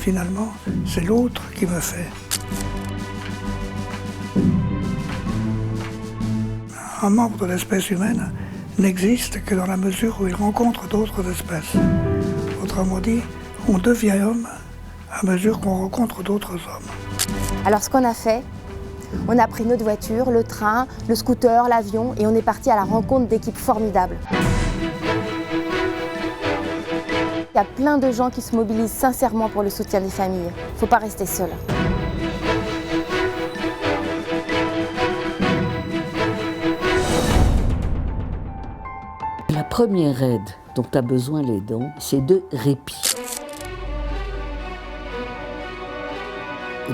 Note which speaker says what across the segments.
Speaker 1: finalement, c'est l'autre qui me fait. Un membre de l'espèce humaine n'existe que dans la mesure où il rencontre d'autres espèces. Autrement dit, on devient homme à mesure qu'on rencontre d'autres hommes.
Speaker 2: Alors ce qu'on a fait, on a pris notre voiture, le train, le scooter, l'avion et on est parti à la rencontre d'équipes formidables. Il y a plein de gens qui se mobilisent sincèrement pour le soutien des familles. Il ne faut pas rester seul.
Speaker 3: La première aide dont a besoin l'aidant, c'est de répit.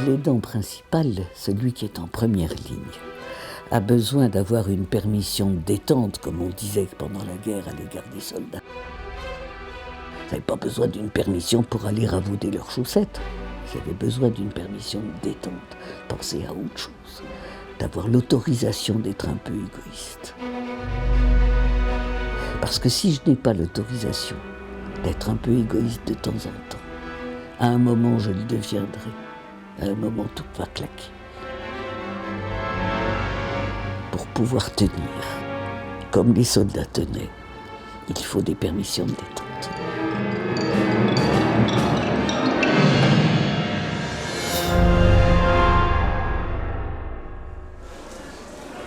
Speaker 3: L'aidant principal, celui qui est en première ligne, a besoin d'avoir une permission de détente, comme on disait pendant la guerre à l'égard des soldats. Ils n'avaient pas besoin d'une permission pour aller ravauder leurs chaussettes. Ils avaient besoin d'une permission de détente, penser à autre chose, d'avoir l'autorisation d'être un peu égoïste. Parce que si je n'ai pas l'autorisation d'être un peu égoïste de temps en temps, à un moment je le deviendrai, à un moment tout va claquer. Pour pouvoir tenir, comme les soldats tenaient, il faut des permissions de détente.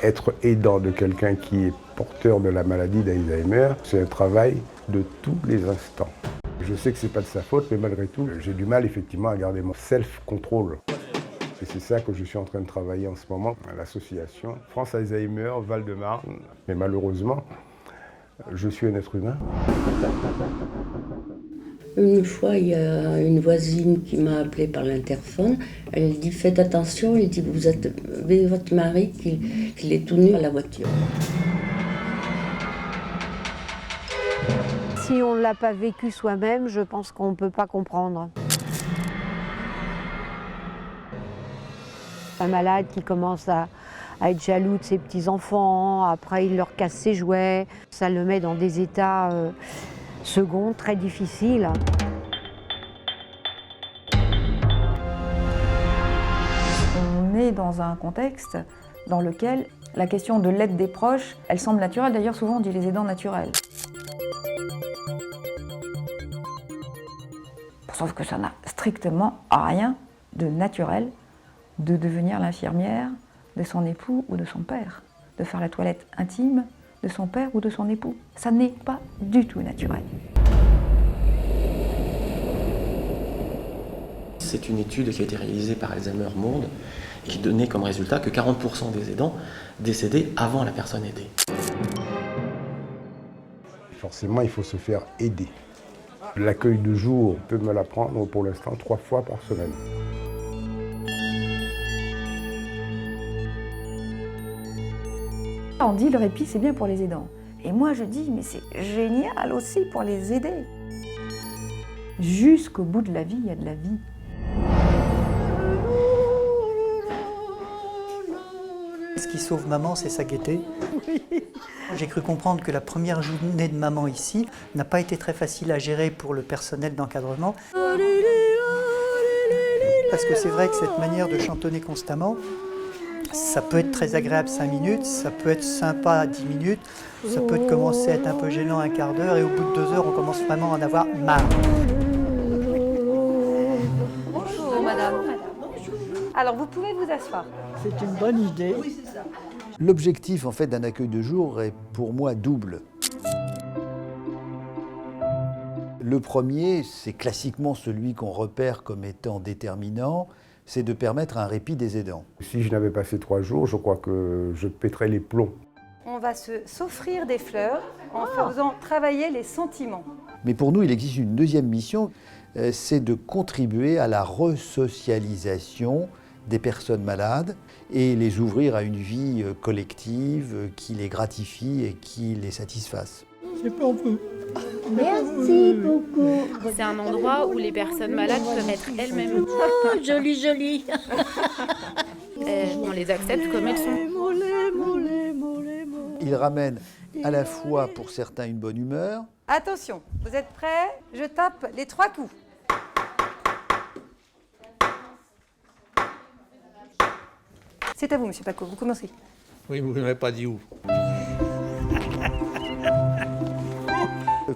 Speaker 4: Être aidant de quelqu'un qui est porteur de la maladie d'Alzheimer, c'est un travail de tous les instants. Je sais que c'est pas de sa faute, mais malgré tout, j'ai du mal effectivement à garder mon self-control. Et c'est ça que je suis en train de travailler en ce moment à l'association France Alzheimer Val-de-Marne. Mais malheureusement, je suis un être humain.
Speaker 5: Une fois, il y a une voisine qui m'a appelée par l'interphone. Elle dit « Faites attention », elle dit « Vous avez votre mari qu'il est tout nu à la voiture ».
Speaker 6: Si on ne l'a pas vécu soi-même, je pense qu'on ne peut pas comprendre. Un malade qui commence à être jaloux de ses petits-enfants, après il leur casse ses jouets, ça le met dans des états seconds très difficiles.
Speaker 7: On est dans un contexte dans lequel la question de l'aide des proches, elle semble naturelle. D'ailleurs, souvent on dit les aidants naturels. Sauf que ça n'a strictement rien de naturel de devenir l'infirmière de son époux ou de son père, de faire la toilette intime de son père ou de son époux. Ça n'est pas du tout naturel.
Speaker 8: C'est une étude qui a été réalisée par Alzheimer Monde et qui donnait comme résultat que 40% des aidants décédaient avant la personne aidée.
Speaker 4: Forcément, il faut se faire aider. L'accueil de jour peut me la prendre pour l'instant 3 fois par semaine.
Speaker 7: On dit le répit c'est bien pour les aidants. Et moi je dis mais c'est génial aussi pour les aider. Jusqu'au bout de la vie, il y a de la vie.
Speaker 9: Ce qui sauve maman, c'est sa gaieté. J'ai cru comprendre que la première journée de maman ici n'a pas été très facile à gérer pour le personnel d'encadrement. Parce que c'est vrai que cette manière de chantonner constamment, ça peut être très agréable 5 minutes, ça peut être sympa 10 minutes, ça peut commencer à être un peu gênant un quart d'heure et au bout de 2 heures, on commence vraiment à en avoir marre.
Speaker 7: Bonjour madame. Alors vous pouvez vous asseoir.
Speaker 9: C'est une bonne idée.
Speaker 10: L'objectif en fait d'un accueil de jour est pour moi double. Le premier, c'est classiquement celui qu'on repère comme étant déterminant, c'est de permettre un répit des aidants.
Speaker 4: Si je n'avais pas fait 3 jours, je crois que je pèterais les plombs.
Speaker 7: On va s'offrir des fleurs en faisant travailler les sentiments.
Speaker 10: Mais pour nous, il existe une deuxième mission, c'est de contribuer à la resocialisation des personnes malades et les ouvrir à une vie collective qui les gratifie et qui les satisfasse.
Speaker 9: C'est pas un peu.
Speaker 11: Merci beaucoup.
Speaker 12: C'est un endroit où les personnes malades peuvent être elles-mêmes.
Speaker 11: Oh, joli, joli.
Speaker 12: On les accepte comme elles sont.
Speaker 10: Il ramène à la fois pour certains une bonne humeur.
Speaker 7: Attention, vous êtes prêts? Je tape les 3 coups.
Speaker 13: C'est à vous, monsieur Paco, vous commencez.
Speaker 14: Oui, vous ne m'avez pas dit où.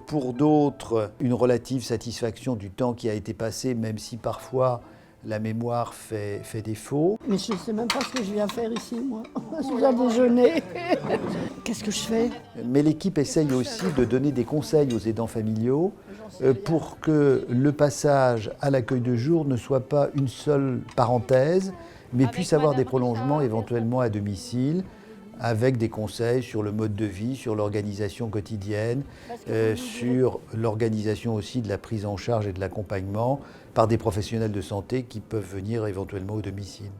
Speaker 10: Pour d'autres, une relative satisfaction du temps qui a été passé, même si parfois la mémoire fait défaut.
Speaker 11: Mais je ne sais même pas ce que je viens faire ici, moi. Je viens déjeuner. Qu'est-ce que je fais?
Speaker 10: Mais l'équipe essaye aussi de donner des conseils aux aidants familiaux pour que le passage à l'accueil de jour ne soit pas une seule parenthèse, mais puisse avoir des prolongements éventuellement à domicile, avec des conseils sur le mode de vie, sur l'organisation quotidienne, sur l'organisation aussi de la prise en charge et de l'accompagnement par des professionnels de santé qui peuvent venir éventuellement au domicile.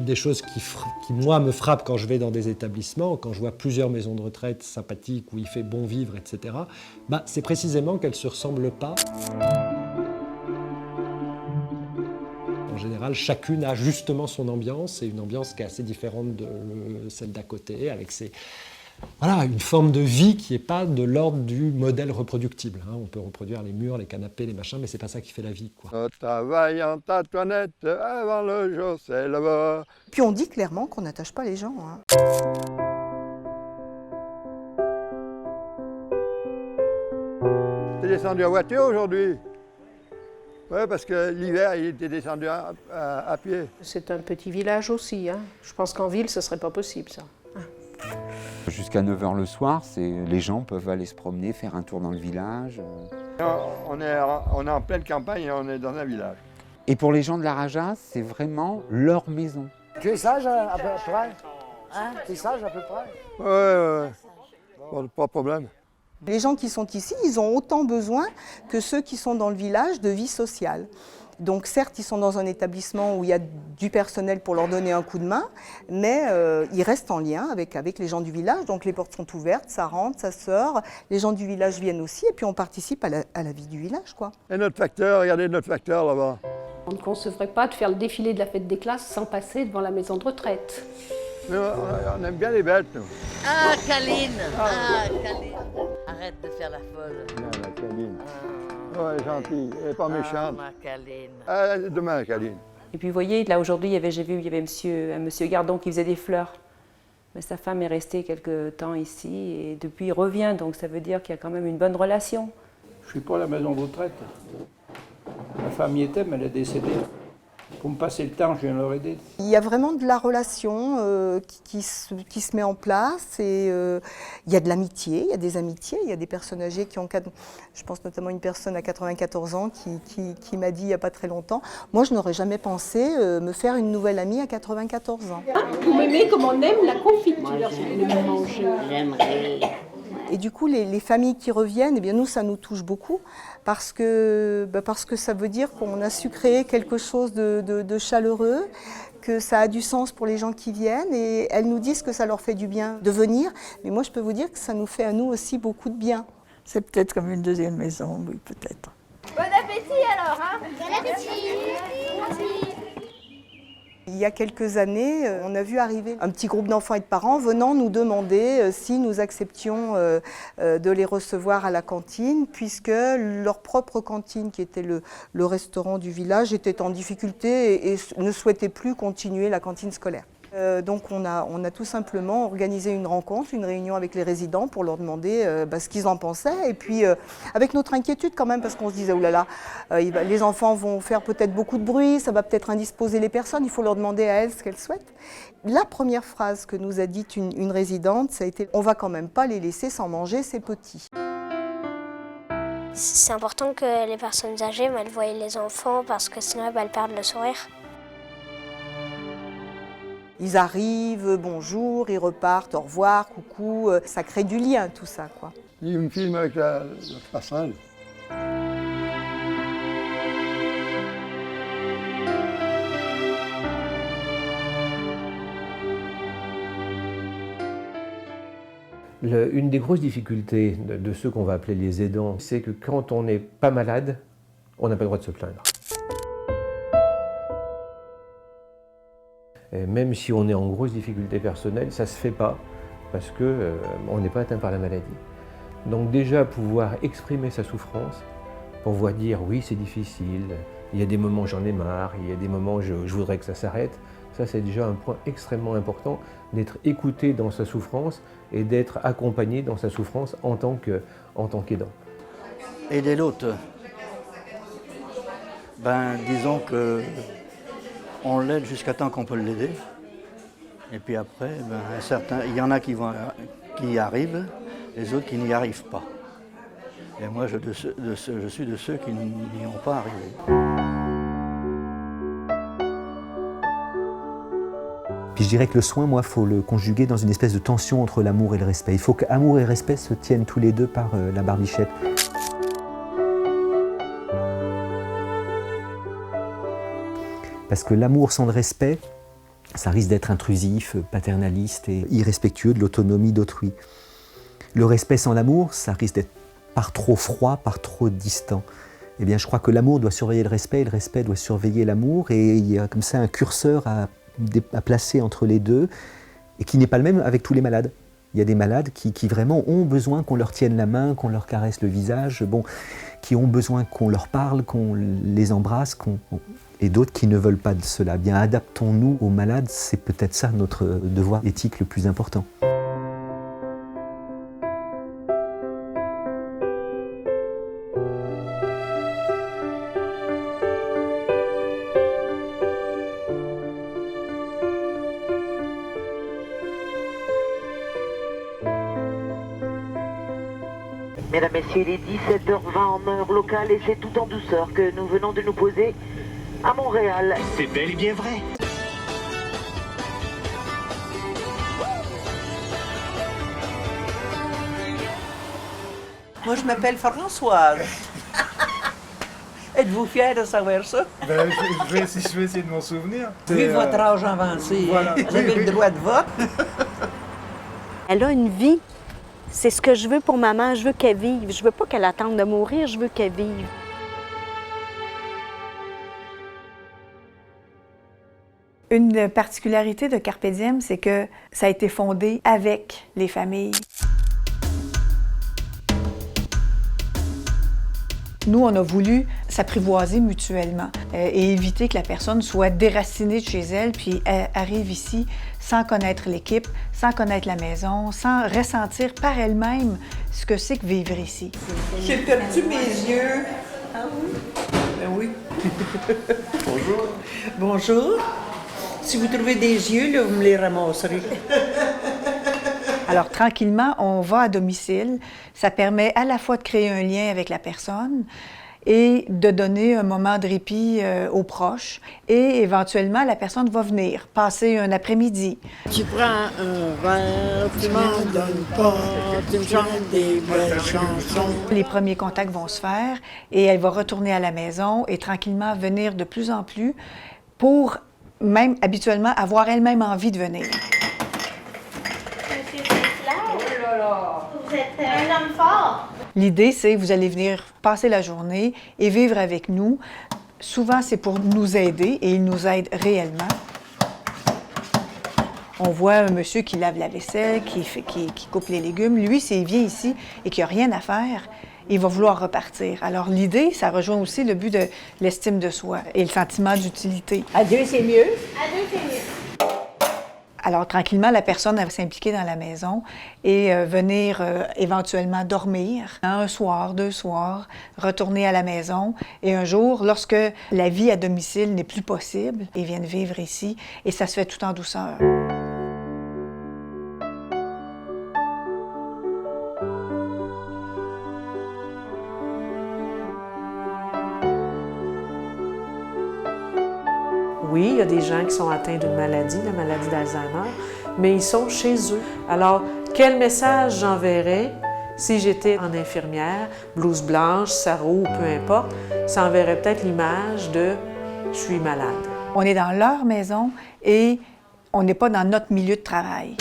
Speaker 15: Des choses qui, moi, me frappent quand je vais dans des établissements, quand je vois plusieurs maisons de retraite sympathiques où il fait bon vivre, etc., c'est précisément qu'elles ne se ressemblent pas. En général, chacune a justement son ambiance, et une ambiance qui est assez différente de celle d'à côté, avec une forme de vie qui n'est pas de l'ordre du modèle reproductible. On peut reproduire les murs, les canapés, les machins, mais ce n'est pas ça qui fait la vie, quoi.
Speaker 16: Avant le jour s'élève.
Speaker 13: Puis on dit clairement qu'on n'attache pas les gens.
Speaker 16: T'es descendu en voiture aujourd'hui? Oui, parce que l'hiver, il était descendu à pied.
Speaker 17: C'est un petit village aussi. Je pense qu'en ville, ce ne serait pas possible, ça.
Speaker 18: Jusqu'à 9h le soir, les gens peuvent aller se promener, faire un tour dans le village.
Speaker 16: On est en pleine campagne et on est dans un village.
Speaker 18: Et pour les gens de la Raja, c'est vraiment leur maison.
Speaker 11: Tu es sage à peu près? Tu es sage à peu près?
Speaker 16: Oui. Bon, pas de problème.
Speaker 13: Les gens qui sont ici, ils ont autant besoin que ceux qui sont dans le village de vie sociale. Donc certes, ils sont dans un établissement où il y a du personnel pour leur donner un coup de main, mais ils restent en lien avec les gens du village. Donc les portes sont ouvertes, ça rentre, ça sort. Les gens du village viennent aussi et puis on participe à la vie du village, quoi.
Speaker 16: Et notre facteur, regardez notre facteur là-bas.
Speaker 17: On ne concevrait pas de faire le défilé de la fête des classes sans passer devant la maison de retraite.
Speaker 16: Mais on aime bien les bêtes, nous.
Speaker 19: Ah, Caline! Caline! Arrête de faire la folle.
Speaker 16: Non, la Caline. Elle est gentille, elle n'est pas méchante.
Speaker 19: Ma Caline.
Speaker 16: Demain, Caline.
Speaker 20: Et puis vous voyez, là aujourd'hui, j'ai vu, il y avait un monsieur Gardon qui faisait des fleurs. Mais sa femme est restée quelque temps ici et depuis il revient, donc ça veut dire qu'il y a quand même une bonne relation.
Speaker 14: Je ne suis pas à la maison de retraite. Ma femme y était, mais elle est décédée. Pour me passer le temps, je viens leur aider.
Speaker 13: Il y a vraiment de la relation qui se met en place et il y a de l'amitié, il y a des amitiés, il y a des personnes âgées qui ont... Je pense notamment à une personne à 94 ans qui m'a dit il n'y a pas très longtemps, moi je n'aurais jamais pensé me faire une nouvelle amie à 94 ans.
Speaker 17: Vous m'aimez comme on aime la confiture,
Speaker 19: J'aimerais.
Speaker 13: Et du coup, les familles qui reviennent, eh bien, nous, ça nous touche beaucoup parce que ça veut dire qu'on a su créer quelque chose de chaleureux, que ça a du sens pour les gens qui viennent et elles nous disent que ça leur fait du bien de venir. Mais moi, je peux vous dire que ça nous fait à nous aussi beaucoup de bien.
Speaker 11: C'est peut-être comme une deuxième maison, oui, peut-être.
Speaker 2: Bon appétit alors,
Speaker 11: Bon appétit.
Speaker 13: Il y a quelques années, on a vu arriver un petit groupe d'enfants et de parents venant nous demander si nous acceptions de les recevoir à la cantine, puisque leur propre cantine, qui était le restaurant du village, était en difficulté et ne souhaitait plus continuer la cantine scolaire. Donc on a tout simplement organisé une rencontre, une réunion avec les résidents pour leur demander ce qu'ils en pensaient. Et puis avec notre inquiétude quand même, parce qu'on se disait, oulala, les enfants vont faire peut-être beaucoup de bruit, ça va peut-être indisposer les personnes, il faut leur demander à elles ce qu'elles souhaitent. La première phrase que nous a dite une résidente, ça a été « on va quand même pas les laisser sans manger ces petits ».
Speaker 21: C'est important que les personnes âgées elles voient les enfants parce que sinon elles perdent le sourire.
Speaker 13: Ils arrivent, bonjour, ils repartent, au revoir, coucou, ça crée du lien tout ça, quoi.
Speaker 16: Il me filme avec la passerelle.
Speaker 22: Une des grosses difficultés de ceux qu'on va appeler les aidants, c'est que quand on n'est pas malade, on n'a pas le droit de se plaindre. Et même si on est en grosse difficulté personnelle, ça ne se fait pas parce qu'on n'est pas atteint par la maladie. Donc déjà pouvoir exprimer sa souffrance, pouvoir dire oui c'est difficile, il y a des moments j'en ai marre, il y a des moments je voudrais que ça s'arrête, ça c'est déjà un point extrêmement important, d'être écouté dans sa souffrance et d'être accompagné dans sa souffrance en tant qu'aidant.
Speaker 9: Aider l'autre, disons qu'on l'aide jusqu'à temps qu'on peut l'aider. Et puis après, il y en a qui y arrivent, les autres qui n'y arrivent pas. Et moi, je suis de ceux qui n'y ont pas arrivé.
Speaker 1: Puis je dirais que le soin, moi, il faut le conjuguer dans une espèce de tension entre l'amour et le respect. Il faut qu'amour et respect se tiennent tous les deux par la barbichette. Parce que l'amour sans le respect, ça risque d'être intrusif, paternaliste et irrespectueux de l'autonomie d'autrui. Le respect sans l'amour, ça risque d'être par trop froid, par trop distant. Eh bien, je crois que l'amour doit surveiller le respect et le respect doit surveiller l'amour. Et il y a comme ça un curseur à placer entre les deux et qui n'est pas le même avec tous les malades. Il y a des malades qui vraiment ont besoin qu'on leur tienne la main, qu'on leur caresse le visage, qui ont besoin qu'on leur parle, qu'on les embrasse, et d'autres qui ne veulent pas de cela. Bien, adaptons-nous aux malades, c'est peut-être ça notre devoir éthique le plus important.
Speaker 3: Mesdames, Messieurs, il est 17h20 en heure locale et c'est tout en douceur que nous venons de nous poser à Montréal.
Speaker 23: C'est bel et bien vrai.
Speaker 24: Moi, je m'appelle Françoise. Êtes-vous fière de savoir ça?
Speaker 25: Je vais essayer de m'en souvenir.
Speaker 24: Vu votre âge avancé,
Speaker 25: voilà.
Speaker 24: Vous avez le droit de vote.
Speaker 26: Elle a une vie. C'est ce que je veux pour maman. Je veux qu'elle vive. Je veux pas qu'elle attende de mourir. Je veux qu'elle vive.
Speaker 27: Une particularité de Carpe Diem, c'est que ça a été fondé avec les familles. Nous, on a voulu s'apprivoiser mutuellement et éviter que la personne soit déracinée de chez elle puis arrive ici sans connaître l'équipe, sans connaître la maison, sans ressentir par elle-même ce que c'est que vivre ici.
Speaker 24: J'ai perdu mes yeux. Ah oui? Ben oui.
Speaker 25: Bonjour.
Speaker 24: Bonjour. Si vous trouvez des yeux, là, vous me les ramasserez.
Speaker 27: Alors, tranquillement, on va à domicile. Ça permet à la fois de créer un lien avec la personne et de donner un moment de répit aux proches. Et éventuellement, la personne va venir passer un après-midi.
Speaker 11: Tu prends un verre, tu m'en donnes pas, tu me chantes des belles chansons.
Speaker 27: Les premiers contacts vont se faire et elle va retourner à la maison et tranquillement venir de plus en plus pour même habituellement avoir elle-même envie de venir.
Speaker 21: Vous êtes un homme fort.
Speaker 27: L'idée, c'est que vous allez venir passer la journée et vivre avec nous. Souvent, c'est pour nous aider et il nous aide réellement. On voit un monsieur qui lave la vaisselle, qui coupe les légumes. Lui, s'il vient ici et qu'il n'y a rien à faire, il va vouloir repartir. Alors l'idée, ça rejoint aussi le but de l'estime de soi et le sentiment d'utilité.
Speaker 24: À deux, c'est mieux.
Speaker 21: À deux, c'est mieux.
Speaker 27: Alors, tranquillement, la personne va s'impliquer dans la maison et venir éventuellement dormir. Un soir, 2 soirs, retourner à la maison. Et un jour, lorsque la vie à domicile n'est plus possible, ils viennent vivre ici et ça se fait tout en douceur.
Speaker 28: Oui, il y a des gens qui sont atteints d'une maladie, la maladie d'Alzheimer, mais ils sont chez eux. Alors, quel message j'enverrais si j'étais en infirmière, blouse blanche, sarrau, peu importe, ça enverrait peut-être l'image de « je suis malade ».
Speaker 27: On est dans leur maison et on n'est pas dans notre milieu de travail.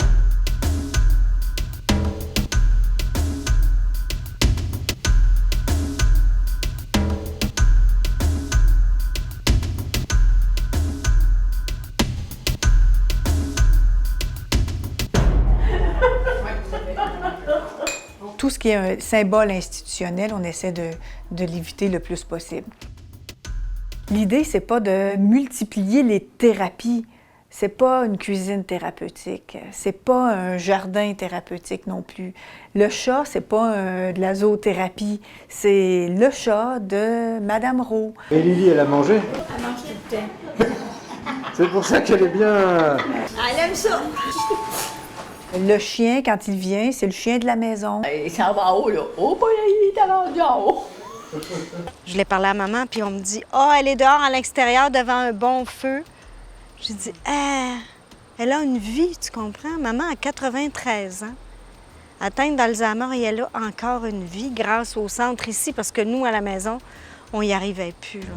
Speaker 27: ce qui est un symbole institutionnel, on essaie de l'éviter le plus possible. L'idée, c'est pas de multiplier les thérapies. C'est pas une cuisine thérapeutique. C'est pas un jardin thérapeutique non plus. Le chat, c'est pas de la zoothérapie. C'est le chat de Madame Rowe.
Speaker 22: Et Lily, elle a mangé?
Speaker 26: Elle mange tout le temps.
Speaker 22: C'est pour ça qu'elle est bien...
Speaker 26: Elle aime ça.
Speaker 27: Le chien, quand il vient, c'est le chien de la maison.
Speaker 26: Il s'en va en haut, là. Oh, boy, il est rendu en haut. Je l'ai parlé à maman, puis on me dit « Ah, elle est dehors à l'extérieur devant un bon feu. » J'ai dit « Ah, elle a une vie, tu comprends? Maman a 93 ans. Atteinte d'Alzheimer, et elle a encore une vie grâce au centre ici, parce que nous, à la maison, on n'y arrivait plus, là. »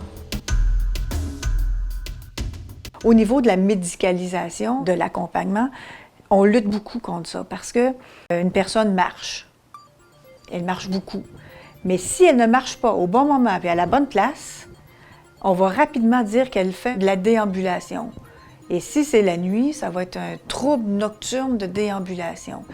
Speaker 27: Au niveau de la médicalisation, de l'accompagnement, on lutte beaucoup contre ça parce qu'une personne marche. Elle marche beaucoup. Mais si elle ne marche pas au bon moment et à la bonne place, on va rapidement dire qu'elle fait de la déambulation. Et si c'est la nuit, ça va être un trouble nocturne de déambulation.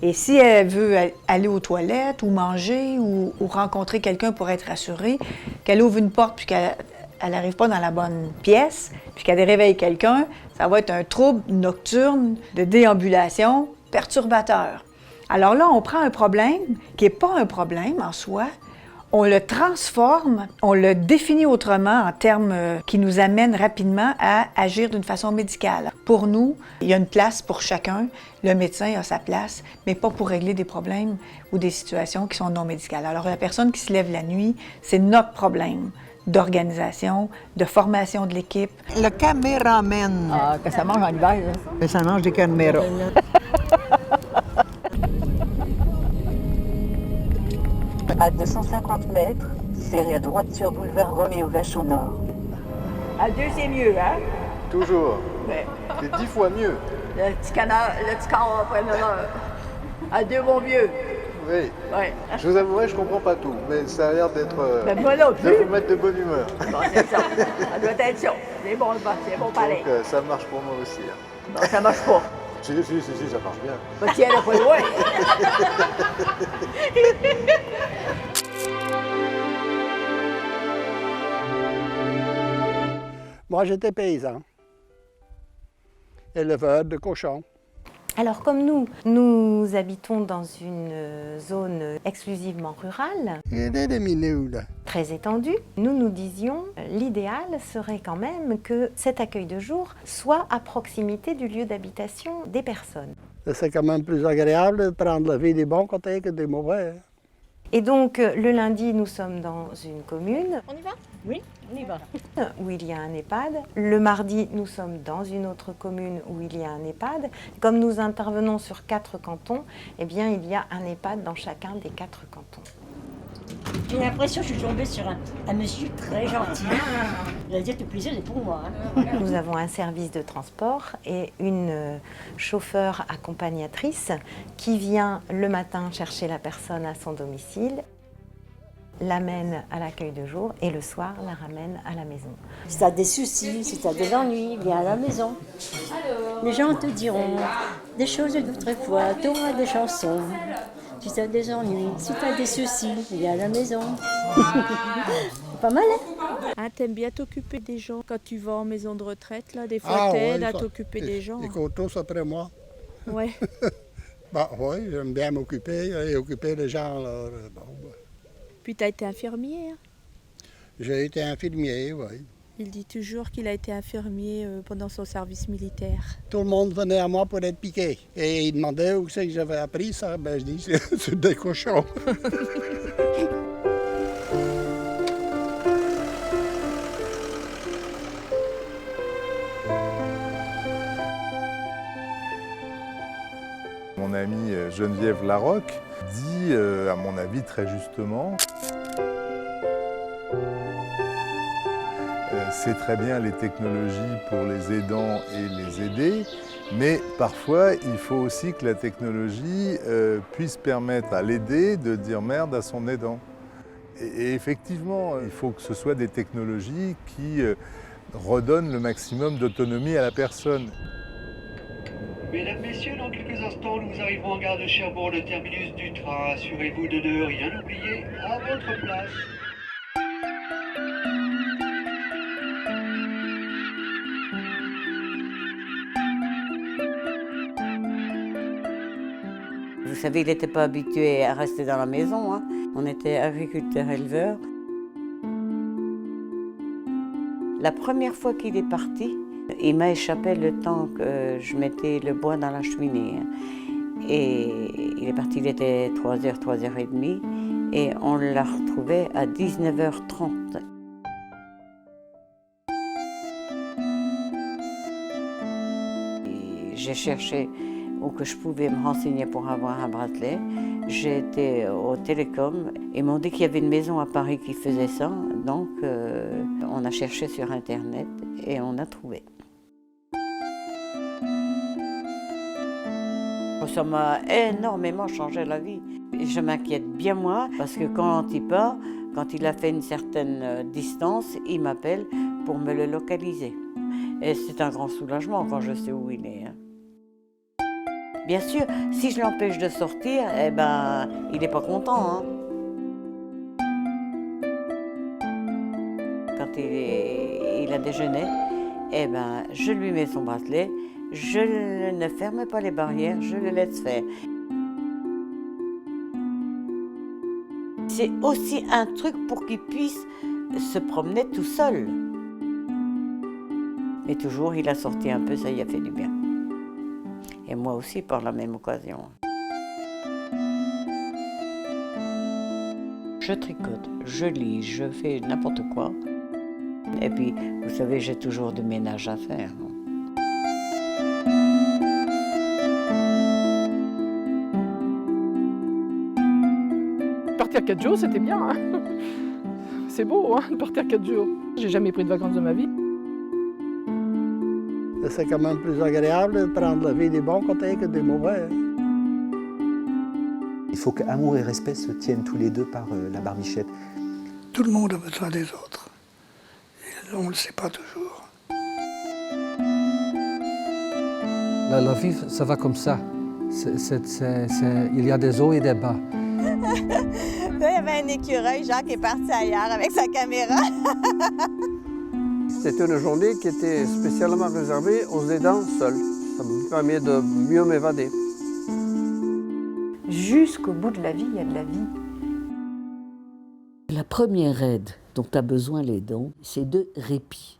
Speaker 27: Et si elle veut aller aux toilettes ou manger ou rencontrer quelqu'un pour être rassurée, qu'elle ouvre une porte puis qu'elle n'arrive pas dans la bonne pièce, puis qu'elle réveille quelqu'un, ça va être un trouble nocturne de déambulation perturbateur. Alors là, on prend un problème qui n'est pas un problème en soi, on le transforme, on le définit autrement en termes qui nous amènent rapidement à agir d'une façon médicale. Pour nous, il y a une place pour chacun, le médecin a sa place, mais pas pour régler des problèmes ou des situations qui sont non médicales. Alors la personne qui se lève la nuit, c'est notre problème d'organisation, de formation de l'équipe.
Speaker 24: Le caméraman.
Speaker 26: Ah, que ça mange en hiver, là.
Speaker 24: Mais ça mange des caméras.
Speaker 3: À 250 mètres, serrez à droite sur boulevard Roméo Vachon Nord.
Speaker 26: À deux, c'est mieux, hein?
Speaker 25: Toujours.
Speaker 26: Ouais.
Speaker 25: C'est 10 fois mieux.
Speaker 26: Le petit canard après l'heure. À deux, mon vieux.
Speaker 25: Oui.
Speaker 26: Ouais.
Speaker 25: Je vous avouerai, je comprends pas tout, mais ça a l'air d'être...
Speaker 26: Ben, moi non plus.
Speaker 25: de vous mettre de bonne humeur.
Speaker 26: Bon, c'est ça. Ça doit être ça. C'est bon, c'est bon pareil.
Speaker 25: Donc, ça marche pour moi aussi. Hein.
Speaker 26: Non, ça marche pas.
Speaker 25: Si, ça marche bien.
Speaker 26: Bah, tiens, elle est pas loin.
Speaker 16: Moi, j'étais paysan, éleveur de cochons.
Speaker 2: Alors comme nous habitons dans une zone exclusivement rurale, très étendue, nous nous disions l'idéal serait quand même que cet accueil de jour soit à proximité du lieu d'habitation des personnes.
Speaker 16: C'est quand même plus agréable de prendre la vie des bons côtés que des mauvais.
Speaker 2: Et donc le lundi, nous sommes dans une commune.
Speaker 26: On y va? Oui, on y va.
Speaker 2: Où il y a un EHPAD. Le mardi, nous sommes dans une autre commune où il y a un EHPAD. Comme nous intervenons sur 4 cantons, eh bien, il y a un EHPAD dans chacun des 4 cantons.
Speaker 26: J'ai l'impression que je suis tombée sur un monsieur très gentil. Il a dit que le plaisir est pour moi. Hein.
Speaker 2: Nous avons un service de transport et une chauffeur accompagnatrice qui vient le matin chercher la personne à son domicile, l'amène à l'accueil de jour et le soir la ramène à la maison.
Speaker 26: Si tu as des soucis, si tu as des ennuis, viens à la maison. Les gens te diront des choses d'autrefois, tu auras des chansons. Si tu as des ennuis, si tu as des soucis, viens à la maison. C'est pas mal, hein?
Speaker 4: Ah, t'aimes bien t'occuper des gens quand tu vas en maison de retraite, là? Des fois, t'aides à t'occuper des gens.
Speaker 16: Les coteaux après moi.
Speaker 4: Ouais.
Speaker 16: Bah oui, j'aime bien m'occuper et occuper les gens. Alors, bon, bah.
Speaker 4: Puis t'as été infirmier, hein?
Speaker 16: J'ai été infirmier, oui.
Speaker 4: Il dit toujours qu'il a été infirmier pendant son service militaire.
Speaker 16: Tout le monde venait à moi pour être piqué. Et il demandait où c'est que j'avais appris ça. Ben je dis, c'est des cochons.
Speaker 5: Mon amie Geneviève Larocque dit, à mon avis très justement, c'est très bien les technologies pour les aidants et les aider, mais parfois il faut aussi que la technologie puisse permettre à l'aidé de dire merde à son aidant. Et effectivement, il faut que ce soit des technologies qui redonnent le maximum d'autonomie à la personne.
Speaker 6: Mesdames, Messieurs, dans quelques instants, nous arriverons en gare de Cherbourg, le terminus du train. Assurez-vous de ne rien oublier à votre place.
Speaker 7: Vous savez, il n'était pas habitué à rester dans la maison, hein. On était agriculteurs-éleveurs. La première fois qu'il est parti, il m'a échappé le temps que je mettais le bois dans la cheminée. Et il est parti, il était 3h, 3h30, et on l'a retrouvé à 19h30. J'ai cherché où que je pouvais me renseigner pour avoir un bracelet. J'ai été au Télécom. Ils m'ont dit qu'il y avait une maison à Paris qui faisait ça. Donc, on a cherché sur Internet et on a trouvé. Ça m'a énormément changé la vie. Je m'inquiète bien moins parce que quand il part, quand il a fait une certaine distance, il m'appelle pour me le localiser. Et c'est un grand soulagement quand je sais où il est. Bien sûr, si je l'empêche de sortir, eh ben, il n'est pas content. Hein. Quand il a déjeuné, eh ben, je lui mets son bracelet, je ne ferme pas les barrières, je le laisse faire. C'est aussi un truc pour qu'il puisse se promener tout seul. Mais toujours, il a sorti un peu, ça y a fait du bien. Et moi aussi, par la même occasion. Je tricote, je lis, je fais n'importe quoi. Et puis, vous savez, j'ai toujours du ménage à faire.
Speaker 8: Partir 4 jours, c'était bien. Hein. C'est beau, hein, de partir 4 jours. J'ai jamais pris de vacances de ma vie.
Speaker 16: C'est quand même plus agréable de prendre la vie des bons côtés que des mauvais.
Speaker 1: Il faut qu'amour et respect se tiennent tous les deux par la barbichette.
Speaker 10: Tout le monde a besoin des autres. Et on ne le sait pas toujours.
Speaker 12: La vie, ça va comme ça. Il y a des hauts et des bas.
Speaker 15: Là, il y avait un écureuil, Jacques est parti ailleurs avec sa caméra.
Speaker 16: C'était une journée qui était spécialement réservée aux aidants seuls. Ça me permet de mieux m'évader.
Speaker 18: Jusqu'au bout de la vie, il y a de la vie.
Speaker 23: La première aide dont a besoin l'aidant, c'est de répit.